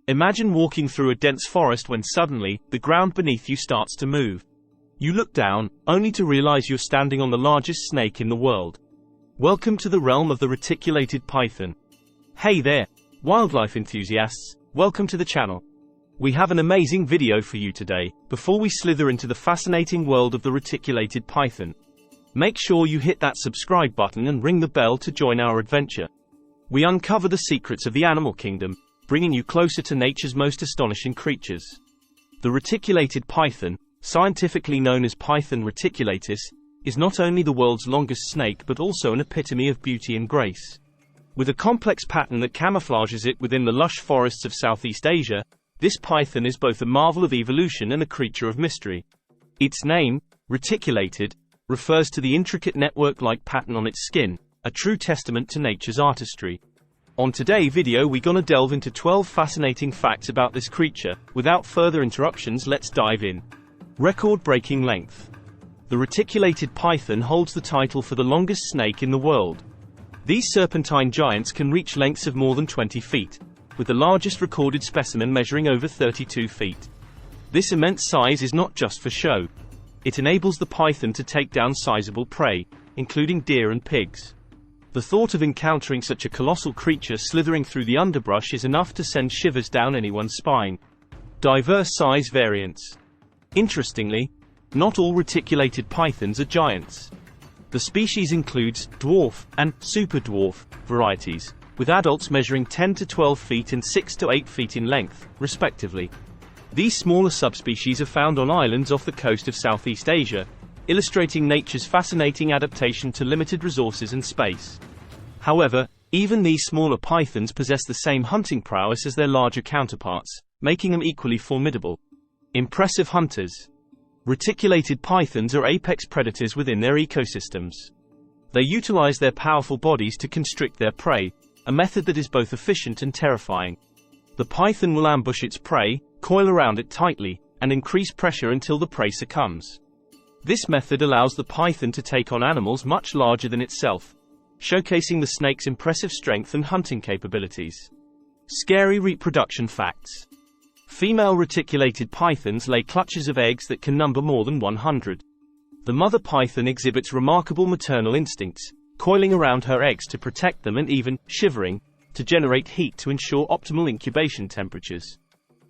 Imagine walking through a dense forest when suddenly, the ground beneath you starts to move. You look down, only to realize you're standing on the largest snake in the world. Welcome to the realm of the reticulated python. Hey there, wildlife enthusiasts, welcome to the channel. We have an amazing video for you today, before we slither into the fascinating world of the reticulated python. Make sure you hit that subscribe button and ring the bell to join our adventure. We uncover the secrets of the animal kingdom, bringing you closer to nature's most astonishing creatures. The reticulated python, scientifically known as Python reticulatus, is not only the world's longest snake but also an epitome of beauty and grace. With a complex pattern that camouflages it within the lush forests of Southeast Asia, this python is both a marvel of evolution and a creature of mystery. Its name, reticulated, refers to the intricate network-like pattern on its skin, a true testament to nature's artistry. On today's video we're gonna delve into 12 fascinating facts about this creature. Without further interruptions, let's dive in. Record-breaking length. The reticulated python holds the title for the longest snake in the world. These serpentine giants can reach lengths of more than 20 feet, with the largest recorded specimen measuring over 32 feet. This immense size is not just for show. It enables the python to take down sizable prey, including deer and pigs. The thought of encountering such a colossal creature slithering through the underbrush is enough to send shivers down anyone's spine. Diverse size variants. Interestingly, not all reticulated pythons are giants. The species includes dwarf and super dwarf varieties, with adults measuring 10 to 12 feet and 6 to 8 feet in length, respectively. These smaller subspecies are found on islands off the coast of Southeast Asia, illustrating nature's fascinating adaptation to limited resources and space. However, even these smaller pythons possess the same hunting prowess as their larger counterparts, making them equally formidable. Impressive hunters. Reticulated pythons are apex predators within their ecosystems. They utilize their powerful bodies to constrict their prey, a method that is both efficient and terrifying. The python will ambush its prey, coil around it tightly, and increase pressure until the prey succumbs. This method allows the python to take on animals much larger than itself, showcasing the snake's impressive strength and hunting capabilities. Scary reproduction facts. Female reticulated pythons lay clutches of eggs that can number more than 100. The mother python exhibits remarkable maternal instincts, coiling around her eggs to protect them and even shivering to generate heat to ensure optimal incubation temperatures.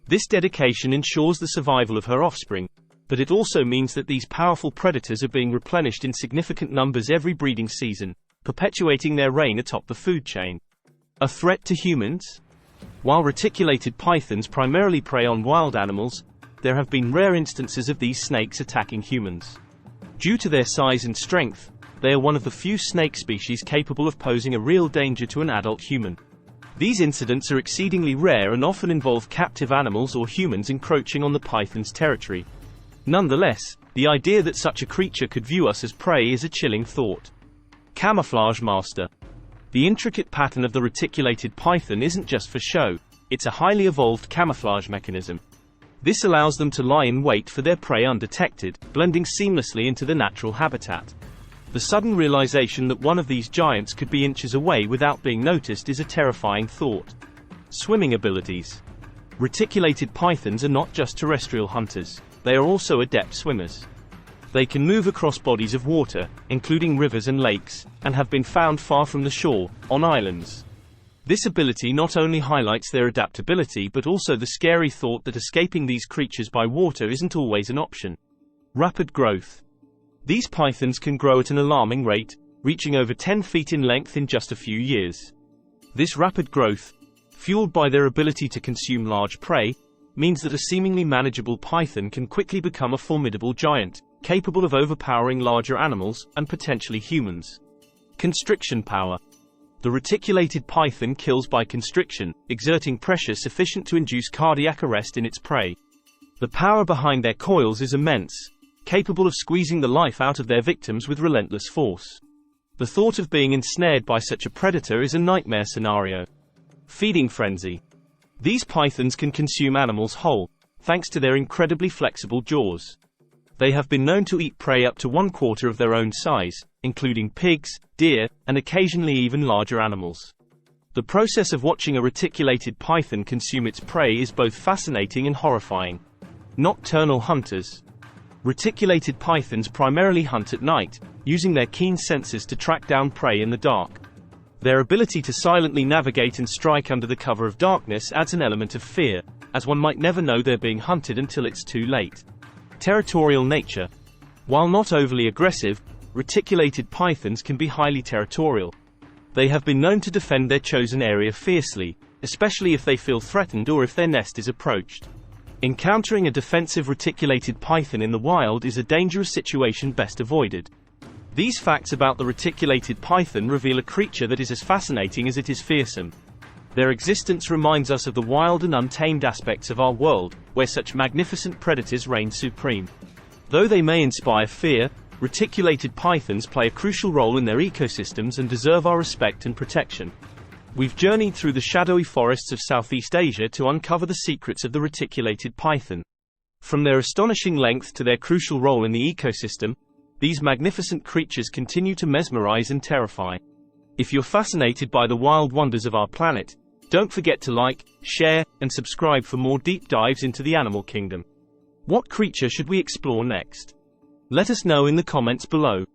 This dedication ensures the survival of her offspring, but it also means that these powerful predators are being replenished in significant numbers every breeding season, perpetuating their reign atop the food chain. A threat to humans? While reticulated pythons primarily prey on wild animals, there have been rare instances of these snakes attacking humans. Due to their size and strength, they are one of the few snake species capable of posing a real danger to an adult human. These incidents are exceedingly rare and often involve captive animals or humans encroaching on the python's territory. Nonetheless, the idea that such a creature could view us as prey is a chilling thought. Camouflage master. The intricate pattern of the reticulated python isn't just for show, it's a highly evolved camouflage mechanism. This allows them to lie in wait for their prey undetected, blending seamlessly into the natural habitat. The sudden realization that one of these giants could be inches away without being noticed is a terrifying thought. Swimming abilities. Reticulated pythons are not just terrestrial hunters, they are also adept swimmers. They can move across bodies of water, including rivers and lakes, and have been found far from the shore, on islands. This ability not only highlights their adaptability but also the scary thought that escaping these creatures by water isn't always an option. Rapid growth. These pythons can grow at an alarming rate, reaching over 10 feet in length in just a few years. This rapid growth, fueled by their ability to consume large prey, means that a seemingly manageable python can quickly become a formidable giant, capable of overpowering larger animals, and potentially humans. Constriction power. The reticulated python kills by constriction, exerting pressure sufficient to induce cardiac arrest in its prey. The power behind their coils is immense, capable of squeezing the life out of their victims with relentless force. The thought of being ensnared by such a predator is a nightmare scenario. Feeding frenzy. These pythons can consume animals whole, thanks to their incredibly flexible jaws. They have been known to eat prey up to 1/4 of their own size, including pigs, deer, and occasionally even larger animals. The process of watching a reticulated python consume its prey is both fascinating and horrifying. Nocturnal hunters. Reticulated pythons primarily hunt at night, using their keen senses to track down prey in the dark. Their ability to silently navigate and strike under the cover of darkness adds an element of fear, as one might never know they're being hunted until it's too late. Territorial nature. While not overly aggressive, reticulated pythons can be highly territorial. They have been known to defend their chosen area fiercely, especially if they feel threatened or if their nest is approached. Encountering a defensive reticulated python in the wild is a dangerous situation best avoided. These facts about the reticulated python reveal a creature that is as fascinating as it is fearsome. Their existence reminds us of the wild and untamed aspects of our world, where such magnificent predators reign supreme. Though they may inspire fear, reticulated pythons play a crucial role in their ecosystems and deserve our respect and protection. We've journeyed through the shadowy forests of Southeast Asia to uncover the secrets of the reticulated python. From their astonishing length to their crucial role in the ecosystem, these magnificent creatures continue to mesmerize and terrify. If you're fascinated by the wild wonders of our planet, don't forget to like, share, and subscribe for more deep dives into the animal kingdom. What creature should we explore next? Let us know in the comments below.